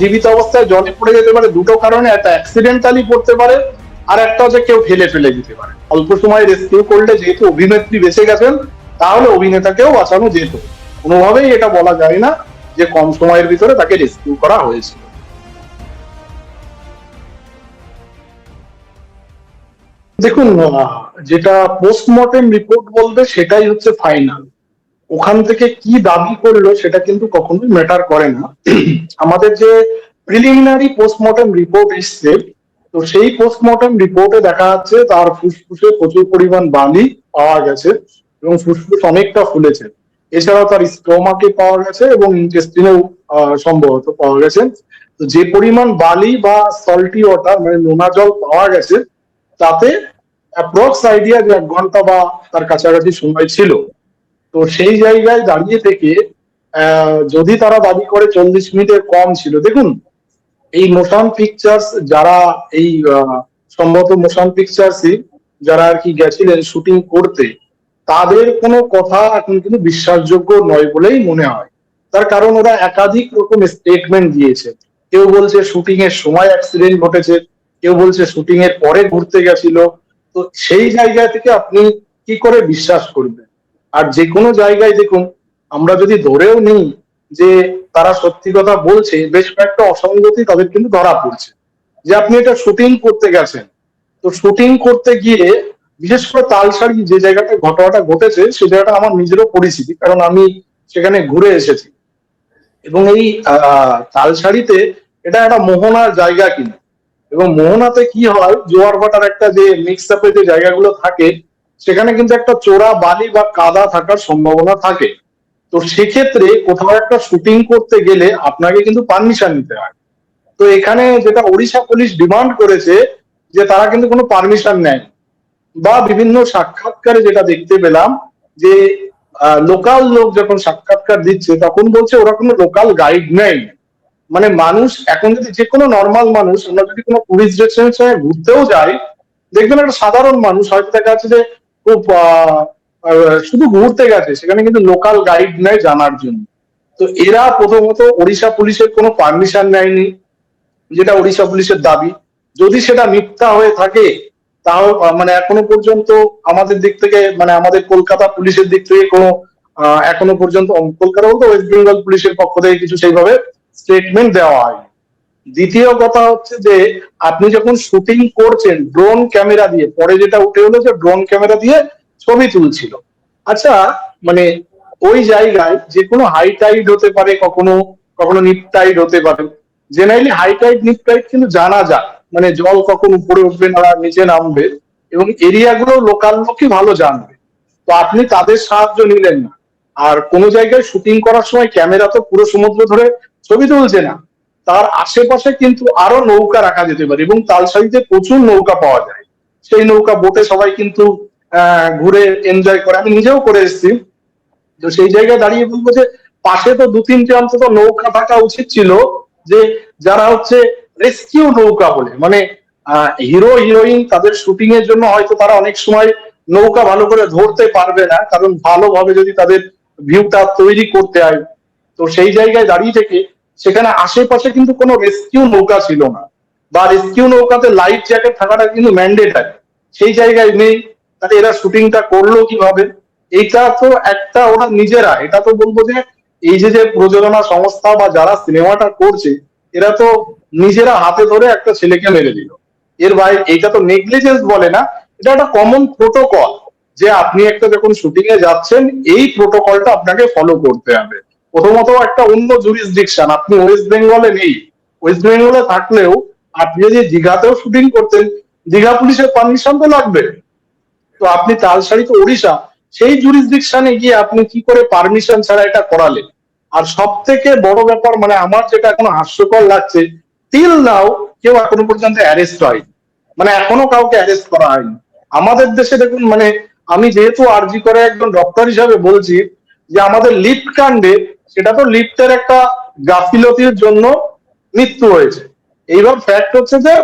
জীবিত অবস্থায় জলে পড়ে যেতে পারে দুটো কারণে, একটা অ্যাক্সিডেন্টালি পড়তে পারে, আর একটা হচ্ছে কেউ ফেলে দিতে পারে। অল্প সময় রেস্কিউ করলে যেহেতু অভিনেত্রী বেঁচে গেছেন, তাহলে অভিনেতাকেও বাঁচানো যেত। কোনোভাবেই এটা বলা যায় না যে কম সময়ের ভিতরে তাকে রেস্কিউ করা হয়েছিল। দেখুন, যেটা পোস্টমর্টেম রিপোর্ট বলবে সেটাই হচ্ছে ফাইনাল। ওখান থেকে কি দাবি করলো সেটা কিন্তু কখনোই ম্যাটার করে না। আমাদের যে প্রিলিমিনারি পোস্টমর্টেম রিপোর্ট এসছে, তো সেই পোস্টমর্টেম রিপোর্টে দেখা যাচ্ছে তার ফুসফুসে প্রচুর পরিমাণ বালি পাওয়া গেছে এবং ফুসফুস অনেকটা ফুলেছে। এছাড়াও তার স্টোমাকে পাওয়া গেছে এবং ইন্টেস্টিনেও সম্ভবত পাওয়া গেছে। তো যে পরিমাণ বালি বা সল্টি ওয়াটার মানে নোনা জল পাওয়া গেছে, তাতে অ্যাপ্রক্স আইডিয়া যে 1 ঘন্টা বা তার কাছাকাছি সময় ছিল। তো সেই জায়গায় দাঁড়িয়ে থেকে যদি তারা দাবি করে 40 মিনিটের কম ছিল, দেখুন এই মোশন পিকচার্স যারা এই সম্ভবত মোশন পিকচার্সই যারা আর কি গেছিলেন শুটিং করতে, তাদের কোনো কথা এখন কিন্তু বিশ্বাসযোগ্য নয় বলেই মনে হয়। তার কারণ ওরা একাধিক রকম স্টেটমেন্ট দিয়েছে। কেউ বলছে শুটিং এর সময় অ্যাক্সিডেন্ট ঘটেছে, কেউ বলছে শুটিং এর পরে ঘুরতে গেছিল। তো সেই জায়গা থেকে আপনি কি করে বিশ্বাস করবেন? আর যে কোনো জায়গায় দেখুন, আমরা যদি ধরেও নিই যে তারা সত্যি কথা বলছে, বেশ কয়েকটা অসঙ্গতি তাদের কিন্তু ধরা পড়ছে। যে আপনি এটা শুটিং করতে গেছেন, তো শুটিং করতে গিয়ে বিশেষ করে তালসারি যে জায়গাটা ঘটনাটা ঘটেছে, সে জায়গাটা আমার নিজেরও পরিচিতি, কারণ আমি সেখানে ঘুরে এসেছি। এবং এই তালসারিতে এটা একটা মোহনার জায়গা কিন্তু, এবং মোহনাতে কি হয়, জোয়ার ভাটার একটা যে মিক্স আপে যে জায়গাগুলো থাকে, সেখানে কিন্তু একটা চোরা বালি বা কাদা থাকার সম্ভাবনা থাকে। তো সেক্ষেত্রে কোথাও একটা শুটিং করতে গেলে আপনাকে কিন্তু পারমিশন নিতে হয়। তো এখানে যেটা ওড়িশা পুলিশ ডিমান্ড করেছে, যে তারা কিন্তু কোনো পারমিশন নেয়, বা বিভিন্ন সাক্ষাৎকারে যেটা দেখতে পেলাম যে লোকাল লোক যখন সাক্ষাৎকার দিচ্ছে তখন বলছে ওরা কোনো লোকাল গাইড নেই। মানে মানুষ এখন যদি যে কোনো নর্মাল মানুষ, আমরা যদি কোনো টুরিস্ট ডেস্টিনেশনে ঘুরতেও যাই, দেখবেন একটা সাধারণ মানুষ হয়তো দেখা যাচ্ছে যে খুব শুধু ঘুরতে গেছে, সেখানে কিন্তু লোকাল গাইড নেয় জানার জন্য। তো এরা প্রথমত ওড়িশা পুলিশের কোনো পারমিশন নেয়নি, যেটা ওড়িশা পুলিশের দাবি। যদি সেটা মিথ্যা হয়ে থাকে, তাও মানে এখনো পর্যন্ত আমাদের দিক থেকে, মানে আমাদের কলকাতা পুলিশের দিক থেকে কোনো এখনো পর্যন্ত, কলকাতা বলতে ওয়েস্ট বেঙ্গল পুলিশের পক্ষ থেকে কিছু সেইভাবে স্টেটমেন্ট দেওয়া হয়নি। দ্বিতীয় কথা হচ্ছে যে আপনি যখন শুটিং করছেন ড্রোন ক্যামেরা দিয়ে, পরে যেটা উঠে হলো যে ড্রোন ক্যামেরা দিয়ে ছবি তুলছিল। আচ্ছা, মানে ওই জায়গায় যে কোনো হাই টাইড হতে পারে, কখনো কখনো নিপ টাইড হতে পারে। Generally high Tide Nip Tide কিন্তু জানা যায়, মানে জল কখন উপরে উঠবে না নিচে নামবে, এবং এরিয়াগুলো লোকাল লোকই ভালো জানবে। তো আপনি তাদের সাহায্য নিলেন না। আর কোনো জায়গায় শুটিং করার সময় ক্যামেরা তো পুরো সমুদ্র ধরে ছবি তুলছে না, তার আশেপাশে কিন্তু আরো নৌকা রাখা যেতে পারে, এবং তালসারিতে প্রচুর নৌকা পাওয়া যায়। সেই নৌকা বোটে সবাই কিন্তু ঘুরে এনজয় করে, আমি নিজেও করে এসেছি। তো সেই জায়গায় দাঁড়িয়ে বলবো যে পাশে তো 2-3টে অন্তত নৌকা থাকা উচিত ছিল, যে যারা হচ্ছে রেস্কিউ নৌকা বলে, মানে হিরো হিরোইন তাদের শুটিং এর জন্য হয়তো তারা অনেক সময় নৌকা ভালো করে ধরতে পারবে না, কারণ ভালোভাবে যদি তাদের ভিউটা তৈরি করতে হয়। তো সেই জায়গায় দাঁড়িয়ে থেকে সেখানে আশেপাশে কিন্তু কোনো রেস্কিউ নৌকা ছিল না, বা রেস্কিউ নৌকাতে লাইফ জ্যাকেট থাকাটা কিন্তু ম্যান্ডেটারি, সেই জায়গায় নেই। তাহলে এরা শুটিংটা করলো কিভাবে? এইটা তো একটা ওরা নিজেরা, এটা তো বলবো যে এই যে যে প্রযোজনা সংস্থা বা যারা সিনেমাটা করছে, এরা তো নিজেরা হাতে ধরে একটা ছেলেকে মেরে দিল। এর বাইরে এইটা তো নেগলিজেন্স বলে না, এটা একটা কমন প্রোটোকল, যে আপনি একটা যখন শুটিং এ যাচ্ছেন এই প্রোটোকলটা আপনাকে ফলো করতে হবে। প্রথমত একটা অন্য জুরিসডিকশন, আপনি ওয়েস্ট বেঙ্গলে নেই। ওয়েস্ট বেঙ্গলে থাকলেও আপনি যদি দীঘাতেও শুটিং করতেন, দীঘা পুলিশের পারমিশন তো লাগবে। তো আপনি তালসারি তো ওড়িশা, সেই জুরিসডিকশনে গিয়ে আপনি কি করে পারমিশন ছাড়া এটা করালেন? আর সব থেকে বড় ব্যাপার, মানে আমার যেটা এখনো হাস্যকর লাগছে, টিল নাও কেউ এখনো পর্যন্ত অ্যারেস্ট হয়নি, মানে এখনো কাউকে অ্যারেস্ট করা হয়নি। আমাদের দেশে দেখুন, মানে আমি যেহেতু আরজি করে একজন ডক্টর হিসাবে বলছি, যে আমাদের লিফট কাণ্ডে, সেটা তো লিফটের একটা গাফিলতির জন্য মৃত্যু হয়েছে। এইবার ফ্যাক্ট হচ্ছে যে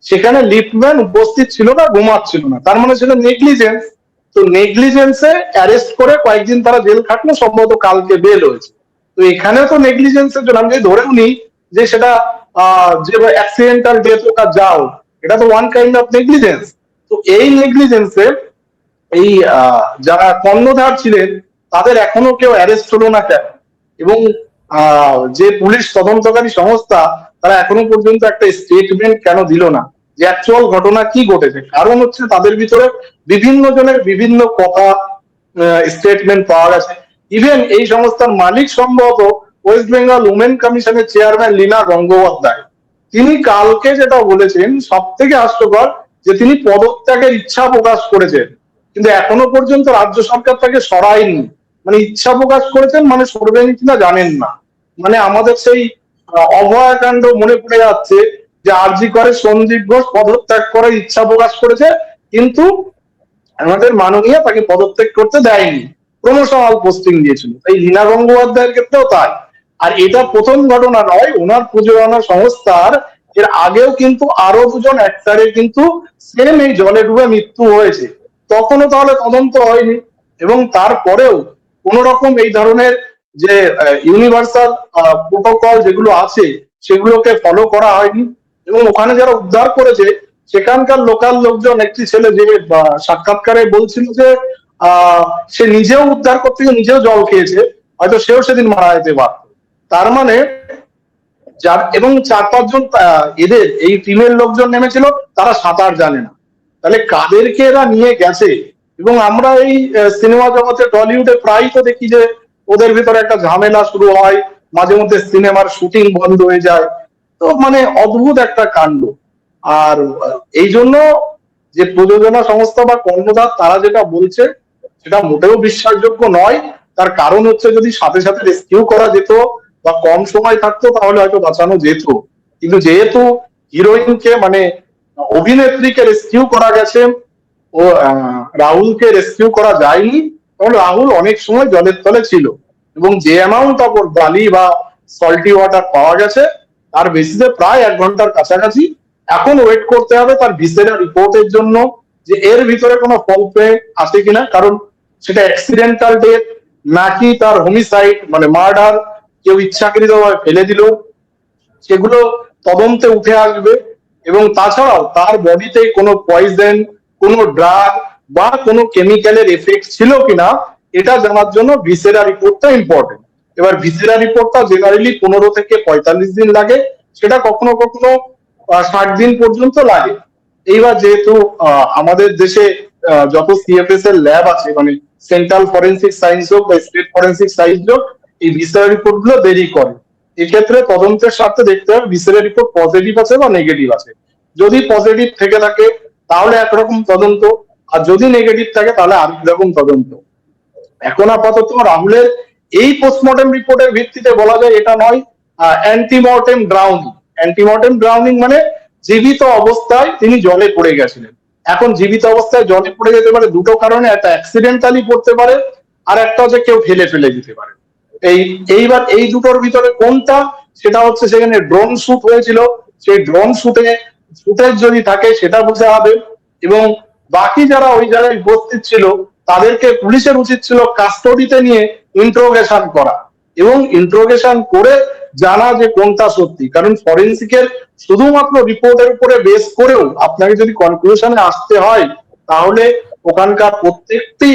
সেখানে লিফটম্যান উপস্থিত ছিল না, ঘুমাচ্ছিল না, তার মানে ছিল নেগলিজেন্স। তো নেগলিজেন্সে অ্যারেস্ট করে কয়েকদিন তারা জেল খাটলো, সম্ভবত কালকে বেল হয়েছে। তো এখানেও তো নেগলিজেন্সের জন্য আমি যদি ধরেও নিই যে সেটা যে অ্যাক্সিডেন্টাল ডেথ হোক আর যাও, এটা তো ওয়ান কাইন্ড অফ নেগলিজেন্স। তো এই নেগলিজেন্সে এই যারা কর্ণধার ছিলেন তাদের এখনো কেউ অ্যারেস্ট হলো না কেন? এবং যে পুলিশ তদন্তকারী সংস্থা তারা এখনো পর্যন্ত একটা স্টেটমেন্ট কেন দিল না যে অ্যাকচুয়াল ঘটনা কি ঘটেছে? কারণ হচ্ছে তাদের ভিতরে বিভিন্ন জনের বিভিন্ন কথা, স্টেটমেন্ট পাওয়া গেছে। ইভেন এই সংস্থার মালিক সম্ভবত ওয়েস্ট বেঙ্গল উমেন কমিশনের চেয়ারম্যান লীনা গঙ্গোপাধ্যায়, তিনি কালকে যেটা বলেছেন সব থেকে হাস্যকর, যে তিনি পদত্যাগের ইচ্ছা প্রকাশ করেছেন, কিন্তু এখনো পর্যন্ত রাজ্য সরকার তাকে সরায়নি। মানে ইচ্ছা প্রকাশ করেছেন, মানে সরবেন কিনা জানেন না। মানে আমাদের সেই অভয়াকাণ্ড মনে পড়ে যাচ্ছে, যে আরজি করে সঞ্জীব ঘোষ পদত্যাগ করার ইচ্ছা প্রকাশ করেছে, কিন্তু আমাদের মাননীয় তাকে পদত্যাগ করতে দেয়নি, প্রমোশনাল পোস্টিং দিয়েছিল। তাই লীনা গঙ্গোপাধ্যায়ের ক্ষেত্রেও তাই। আর এটা প্রথম ঘটনা নয়, ওনার প্রযোজনা সংস্থার এর আগেও কিন্তু আরো দুজন অ্যাক্টারের কিন্তু সেম এই জলে ডুবে মৃত্যু হয়েছে, তখনও তাহলে তদন্ত হয়নি। এবং তারপরেও কোন রকম এই ধরনের যে ইউনিভার্সাল প্রোটোকল যেগুলো আছে সেগুলোকে ফলো করা হয়নি। এবং ওখানে যারা উদ্ধার করেছে সেখানকার লোকাল লোকজন, একটি ছেলে যে সাক্ষাৎকারে বলছিল যে সে নিজেও উদ্ধার করতে গিয়ে নিজেও জল খেয়েছে, হয়তো সেও সেদিন মারা যেতে পারত। তার মানে যার এবং 4-5 জন এদের এই টিমের লোকজন নেমেছিল, তারা সাঁতার জানে না। তাহলে কাদেরকে এরা নিয়ে গেছে? এবং আমরা এই সিনেমা জগতে টলিউডে প্রায় তো দেখি যে ওদের ভিতরে একটা ঝামেলা শুরু হয়, মাঝে মধ্যে সিনেমার শুটিং বন্ধ হয়ে যায়। তো মানে অদ্ভুত একটা কাণ্ড। আর এই জন্য যে প্রযোজনা সংস্থা বা কর্ণধার তারা যেটা বলছে সেটা মোটেও বিশ্বাসযোগ্য নয়। তার কারণ হচ্ছে যদি সাথে সাথে রেস্কিউ করা যেত বা কম সময় থাকতো তাহলে হয়তো বাঁচানো যেত, কিন্তু যেহেতু হিরোইনকে মানে অভিনেত্রীকে রেস্কিউ করা গেছে, ও রাহুলকে রেস্কিউ করা যায়নি, কারণ রাহুল অনেক সময় জলের তলে ছিল। এবং যে অ্যামাউন্ট অফ বালি বা সল্টি ওয়াটার পাওয়া গেছে তার বেসিসে প্রায় 1 ঘন্টার কাছাকাছি এখন ওয়েট করতে হবে তার ভিসেরা রিপোর্টের জন্য, যে এর ভিতরে কোনো ফল পেয়ে আছে কিনা। কারণ সেটা অ্যাক্সিডেন্টাল ডেথ নাকি তার হোমিসাইড মানে মার্ডার, কেউ ইচ্ছাকৃতভাবে ফেলে দিল, সেগুলো তদন্তে উঠে আসবে। এবং তাছাড়াও তার বডিতে কোনো পয়জন, কোনো ড্রাগ বা কোনো কেমিক্যালের এফেক্ট ছিল কিনা এটা জানার জন্য ভিসেরা রিপোর্টটা ইম্পর্টেন্ট। এবার ভিসেরা রিপোর্টটা জেনারেলি 15 থেকে 45 দিন লাগে, সেটা কখনো কখনো 60 দিন পর্যন্ত লাগে। এইবার যেহেতু আমাদের দেশে যত সিএফএস এর ল্যাব আছে, মানে সেন্ট্রাল ফরেন্সিক সায়েন্স হোক বা স্টেট ফরেন্সিক সায়েন্স হোক, এই ভিসেরা রিপোর্ট গুলো দেরি করে। এক্ষেত্রে তদন্তের স্বার্থে দেখতে হবে ভিসেরা রিপোর্ট পজিটিভ আছে বা নেগেটিভ আছে। যদি পজিটিভ থেকে থাকে তাহলে একরকম তদন্ত, আর যদি নেগেটিভ থাকে তাহলে আরেক রকম তদন্ত। এখন আপাতত রাহুলের এই পোস্টমর্টেম রিপোর্টের ভিত্তিতে বলা যায় এটা নয়, অ্যান্টিমর্টেম ড্রাউনিং। অ্যান্টিমর্টেম ড্রাউনিং মানে জীবিত অবস্থায় তিনি জলে পড়ে গেছিলেন। এখন জীবিত অবস্থায় জলে পড়ে যেতে পারে দুটো কারণে, একটা অ্যাক্সিডেন্টালি পড়তে পারে, আর একটা হচ্ছে কেউ ফেলে ফেলে দিতে পারে। এইবার এই দুটোর ভিতরে কোনটা, সেটা হচ্ছে সেখানে ড্রোন শুট হয়েছিল, সেই ড্রোন শুটে ফুটেজ যদি থাকে সেটা বোঝা হবে। এবং বাকি যারা ওই জায়গায় উপস্থিত ছিল তাদেরকে পুলিশের উচিত ছিল কাস্টডিতে নিয়ে ইন্ট্রোগেশন করা, এবং ইন্ট্রোগেশন করে জানা যে কোনটা সত্যি। কারণ ফরেন্সিকের শুধুমাত্র রিপোর্টের উপরে বেস করেও আপনাকে যদি কনক্লুশনে আসতে হয় তাহলে ওখানকার প্রত্যেকটি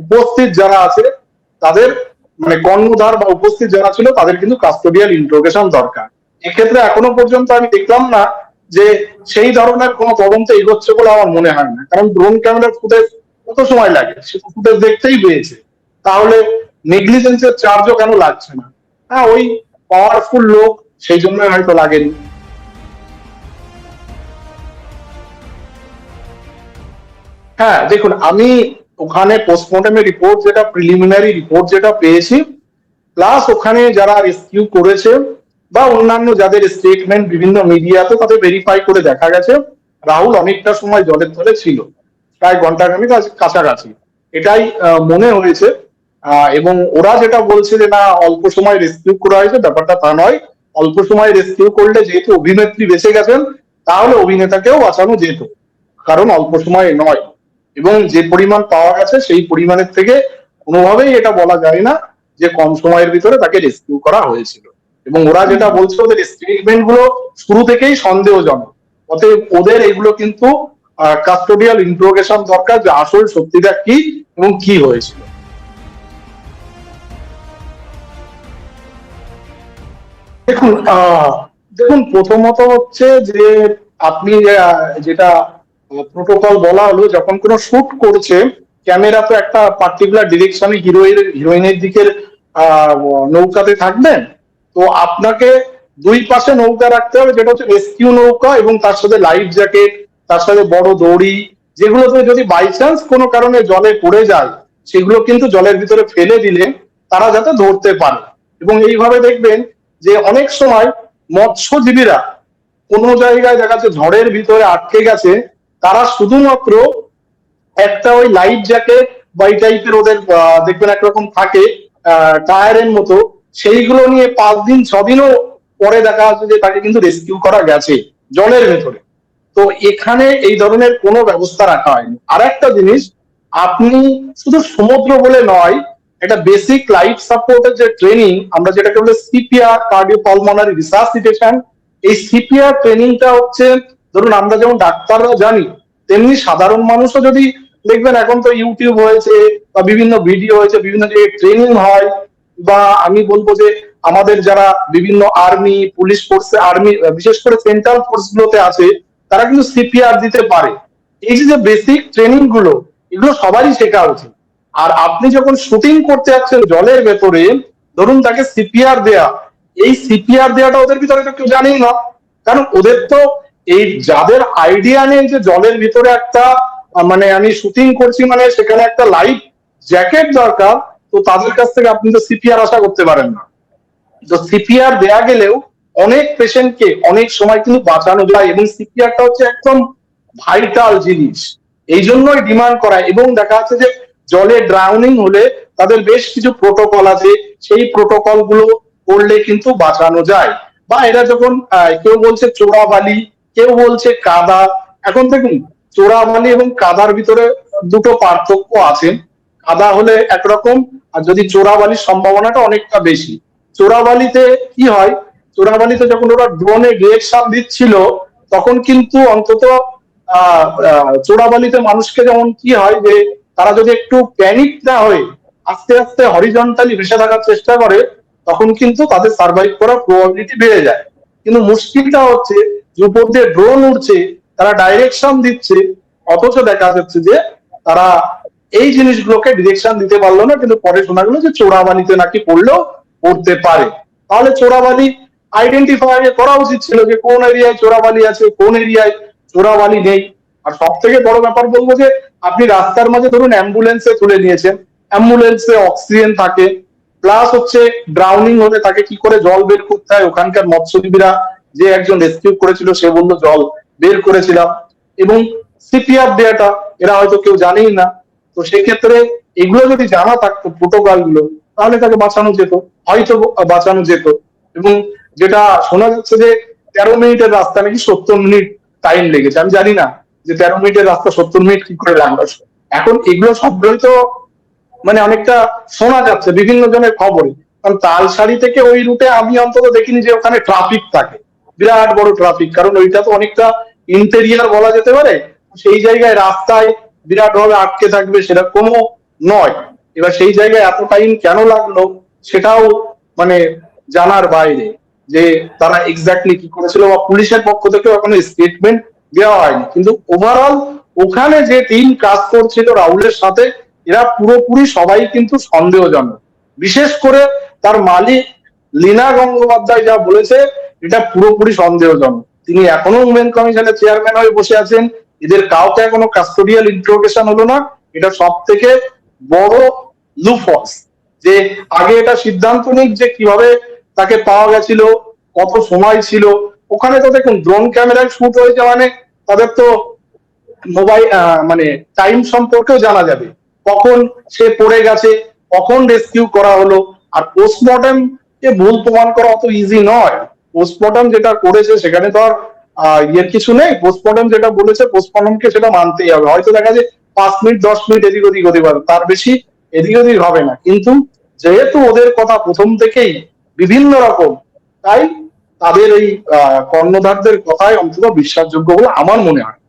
উপস্থিত যারা আছে তাদের মানে কর্ণধার বা উপস্থিত যারা ছিল তাদের কিন্তু কাস্টোডিয়াল ইন্ট্রোগেশন দরকার। এক্ষেত্রে এখনো পর্যন্ত আমি দেখলাম না যে সেই ধরনের কোনো তদন্ত এগোচ্ছে বলে আমার মনে হয় না। কারণ ড্রোন ক্যামেরার ফুটেজ কত সময় লাগে, সে ফুটেজ দেখতেই পেয়েছে, তাহলে নেগলিজেন্সের চার্জও কেন লাগছে না? হ্যাঁ, ওই পাওয়ারফুল লোক সেই জন্য হয়তো লাগেনি। হ্যাঁ দেখুন, আমি ওখানে পোস্টমর্টমের রিপোর্ট যেটা প্রিলিমিনারি রিপোর্ট যেটা পেয়েছি, প্লাস ওখানে যারা রেস্কিউ করেছে বা অন্যান্য যাদের স্টেটমেন্ট বিভিন্ন মিডিয়াতে তাদের ভেরিফাই করে দেখা গেছে রাহুল অনেকটা সময় জলের তলে ছিল, প্রায় ঘন্টাখানেক কাছাকাছি, এটাই মনে হয়েছে। এবং ওরা যেটা বলছে যে না অল্প সময় রেস্কিউ করা হয়েছে, ব্যাপারটা তা নয়। অল্প সময় রেস্কিউ করলে যেহেতু অভিনেত্রী বেঁচে গেছেন তাহলে অভিনেতাকেও বাঁচানো যেত, কারণ অল্প সময় নয়। এবং যে পরিমাণ পাওয়া গেছে সেই পরিমাণের থেকে কোনোভাবেই এটা বলা যায় না যে কম সময়ের ভিতরে তাকে রেস্কিউ করা হয়েছিল। এবং ওরা যেটা বলছে ওদের স্টেটমেন্ট গুলো শুরু থেকেই সন্দেহজনক। অতএব ওদের এগুলো কিন্তু কাস্টোডিয়াল ইন্টারোগেশন দরকার, যে আসল সত্যিটা কি এবং কি হয়েছিল। দেখুন দেখুন প্রথমত হচ্ছে যে আপনি যেটা প্রোটোকল বলা হলো, যখন কোনো শুট করছে ক্যামেরা তো একটা পার্টিকুলার ডিরেকশনে হিরোইনের দিকের আহ, নৌকাতে থাকবেন। তো আপনাকে দুই পাশে নৌকা রাখতে হবে, যেটা হচ্ছে রেস্কিউ নৌকা এবং তার সাথে লাইফ জ্যাকেট, তার সাথে বড় দড়ি, যেগুলোতে যদি বাই চান্স কোনো কারণে জলে পড়ে যায় সেগুলো কিন্তু জলের ভিতরে ফেলে দিলে তারা যাতে ধরতে পারে। এবং এইভাবে দেখবেন যে অনেক সময় মৎস্যজীবীরা কোনো জায়গায় দেখা যাচ্ছে ঝড়ের ভিতরে আটকে গেছে, তারা শুধুমাত্র একটা ওই লাইফ জ্যাকেট বা এই টাইপের ওদের দেখবেন একরকম থাকে টায়ারের মতো, সেইগুলো নিয়ে 5 দিন 6 দিনও পরে দেখা যাচ্ছে যে তাকে কিন্তু রেস্কিউ করা গেছে জলের ভেতরে। তো এখানে এই ধরনের কোনো ব্যবস্থা রাখা হয়নি। আর একটা জিনিস, আপনি শুধু সমুদ্র বলে নয়, একটা বেসিক লাইফ সাপোর্টের যে ট্রেনিং আমরা যেটাকে বলে সিপিআর, কার্ডিও পালমোনারি রিসাসিটেশন, এই সিপিআর ট্রেনিংটা হচ্ছে, ধরুন আমরা যেমন ডাক্তাররা জানি তেমনি সাধারণ মানুষও যদি দেখবেন, এখন তো ইউটিউব হয়েছে বা বিভিন্ন ভিডিও হয়েছে, বিভিন্ন জায়গায় ট্রেনিং হয়। বা আমি বলবো যে আমাদের যারা বিভিন্ন আর্মি পুলিশ ফোর্সে, আর্মি বিশেষ করে সেন্ট্রাল ফোর্স গুলোতে আছে, তারা কিন্তু সিপিআর দিতে পারে। এই যে বেসিক ট্রেনিং গুলো, এগুলো সবারই শেখা উচিত। আর আপনি যখন শুটিং করতে যাচ্ছেন জলের ভেতরে, ধরুন তাকে সিপিআর দেয়া, এই সিপিআর দেওয়াটা ওদের ভিতরে তো কেউ জানেই না। কারণ ওদের তো এই যাদের আইডিয়া নেই যে জলের ভিতরে একটা মানে আমি শুটিং করছি মানে সেখানে একটা লাইফ জ্যাকেট দরকার, তো তাদের কাছ থেকে আপনি তো সিপিআর আশা করতে পারেন না। তো সিপিআর দেয়া গেলেও অনেক পেশেন্টকে অনেক সময় কিন্তু বাঁচানো যায়, এবং সিপিআরটা হচ্ছে একদম ভাইটাল জিনিস। এই জন্যই ডিমান্ড করা। এবং দেখা যাচ্ছে যে জলে ড্রাউনিং হলে তাদের বেশ কিছু প্রোটোকল আছে, সেই প্রোটোকল গুলো করলে কিন্তু বাঁচানো যায়। বা এরা যখন কেউ বলছে চোরাবালি, কেউ বলছে কাদা। এখন দেখুন, চোরাবালি এবং কাদার ভিতরে দুটো পার্থক্য আছে। কাদা হলে একরকম, আর যদি চোরাবালির সম্ভাবনাটা অনেকটা বেশি। চোরাবালিতে কি হয়, চোরাবালিতে যখন ওরা ড্রোনে ডিরেকশন দিচ্ছিল, তখন কিন্তু অন্তত চোরাবালিতে মানুষকে যেমন কি হয় যে তারা যদি একটু প্যানিক না হয়ে আস্তে আস্তে হরিজন্টালি ভেসে থাকার চেষ্টা করে, তখন কিন্তু তাদের সার্ভাইভ করার প্রবাবিলিটি বেড়ে যায়। কিন্তু মুশকিলটা হচ্ছে যে উপর দিয়ে ড্রোন উঠছে, তারা ডাইরেকশন দিচ্ছে, অথচ দেখা যাচ্ছে যে তারা এই জিনিসগুলোকে ডিরেকশন দিতে পারলো না। কিন্তু পরে শোনা গেলো যে চোরাবালিতে নাকি পড়লেও পড়তে পারে। তাহলে চোরাবালি আইডেন্টিফাই করা উচিত ছিল যে কোন এরিয়ায় চোরাবালি আছে, কোন এরিয়ায় চোরাবালি নেই। আর সব থেকে বড় ব্যাপার বলবো যে আপনি রাস্তার মাঝে ধরুন অ্যাম্বুলেন্সে তুলে নিয়েছেন, অ্যাম্বুলেন্সে অক্সিজেন থাকে, প্লাস হচ্ছে ড্রাউনিং হলে তাকে কি করে জল বের করতে হয়, ওখানকার মৎস্যজীবীরা যে একজন রেস্কিউ করেছিল সে বললো জল বের করেছিলাম। এবং সিপিআর দেয়াটা এরা হয়তো কেউ জানেই না। তো সেক্ষেত্রে এগুলো যদি জানা থাকতো প্রোটোকল গুলো, তাহলে তাকে বাঁচানো যেত, হয়তো বাঁচানো যেত। এবং যেটা শোনা যাচ্ছে যে 13 মিনিটের রাস্তা নাকি 70 মিনিট টাইম লেগেছে। আমি জানি না যে 13 মিনিটের রাস্তা 70 মিনিট কি করে লাগলো। এখন এগুলো সবগুলোই তো মানে অনেকটা শোনা যাচ্ছে বিভিন্ন জনের খবরে। কারণ তালসারি থেকে ওই রুটে আমি অন্তত দেখিনি যে ওখানে ট্রাফিক থাকে, বিরাট বড় ট্রাফিক, কারণ ওইটা তো অনেকটা ইন্টেরিয়ার বলা যেতে পারে। সেই জায়গায় রাস্তায় বিরাট ভাবে আটকে থাকবে সেরকমও নয়। এবার সেই জায়গায় এত টাইম কেন লাগলো সেটাও মানে জানার বাইরে, যে তারা এক্স্যাক্টলি কি করেছিল, বা পুলিশের পক্ষ থেকে এখনো স্টেটমেন্ট দেওয়া হয়নি। কিন্তু ওভারঅল ওখানে যে টিম কাজ করছিল রাহুলের সাথে, এরা পুরোপুরি সবাই কিন্তু সন্দেহজনক। বিশেষ করে তার মালিক লীনা গঙ্গোপাধ্যায় যা বলেছে, এটা পুরোপুরি সন্দেহজনক। তিনি এখনো উমেন কমিশনের চেয়ারম্যান হয়ে বসে আছেন, এদের কাউকে এখনো কাস্টোডিয়াল ইন্টারোগেশন হলো না। এটা সব থেকে বড় লুফলস। যে আগে এটা সিদ্ধান্ত নিক যে কিভাবে তাকে পাওয়া গেছিল, কত সময় ছিল। ওখানে তো দেখুন ড্রোন ক্যামেরায় শুট হয়েছে মানে তাদের তো মোবাইল মানে টাইম সম্পর্কেও জানা যাবে, কখন সে পড়ে গেছে, কখন রেস্কিউ করা হলো। আর পোস্টমর্টম কে ভুল প্রমাণ করা অত ইজি নয়। পোস্টমর্টম যেটা করেছে সেখানে তো আর ইয়ের কিছু নেই। পোস্টমর্টম যেটা বলেছে পোস্টমর্টমকে সেটা মানতেই হবে। হয়তো দেখা যায় 5 মিনিট 10 মিনিট এদিক ওদিক হতে পারে, তার বেশি এদিক ওদিক হবে না। কিন্তু যেহেতু ওদের কথা প্রথম থেকেই বিভিন্ন রকম তাই তাদের এই কর্ণধারদের কথায় অন্তত বিশ্বাসযোগ্য বলে আমার মনে হয়।